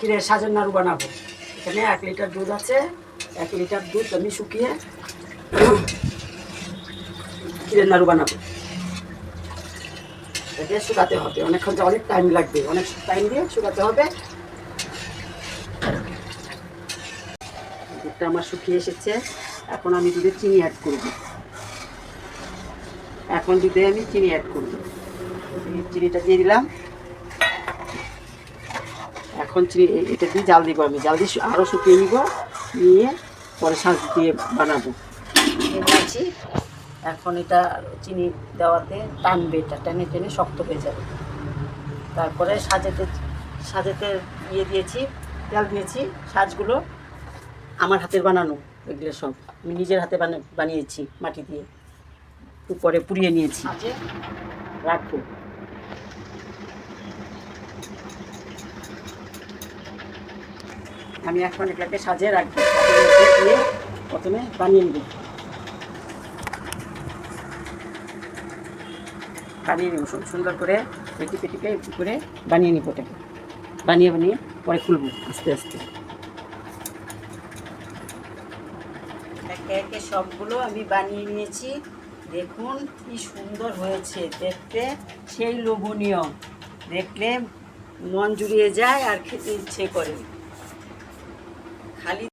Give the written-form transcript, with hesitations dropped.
ক্ষীরের সাজের নাড়ু বানাবো। এখানে 1 লিটার দুধ আছে। 1 লিটার দুধ আমি শুকিয়ে ক্ষীরের নাড়ু বানাবো। এটাকে শুকাতে হবে, অনেক টাইম লাগবে, অনেক টাইম দিয়ে শুকাতে হবে। দুধটা আমার শুকিয়ে এসেছে। এখন আমি দুধে চিনি অ্যাড করব। চিনিটা দিয়ে দিলাম। এখন এটা দিয়ে জাল দিব, আমি জাল দিয়ে আরও শুকিয়ে নিব, নিয়ে পরে সাজ দিয়ে বানাবো। এখন এটা চিনি দেওয়াতে টানবে, এটা টেনে টেনে শক্ত হয়ে যাবে। তারপরে সাজেতে দিয়েছি, তেল দিয়েছি। সাজগুলো আমার হাতের বানানো, এগুলো সব আমি নিজের হাতে বানিয়েছি, মাটি দিয়ে উপরে পুড়িয়ে নিয়েছি। রাখবো। আমি এখন এটাকে সাজিয়ে রাখবো। দিয়ে প্রথমে বানিয়ে নেব, সুন্দর করে পেটি করে বানিয়ে নিব। ওটাকে বানিয়ে পরে খুলবো আস্তে আস্তে। একে একে সবগুলো আমি বানিয়ে নিয়েছি। দেখুন কি সুন্দর হয়েছে দেখতে, সেই লোভনীয়, দেখলে মন জুড়িয়ে যায় আর খেতে ইচ্ছে করে। খালি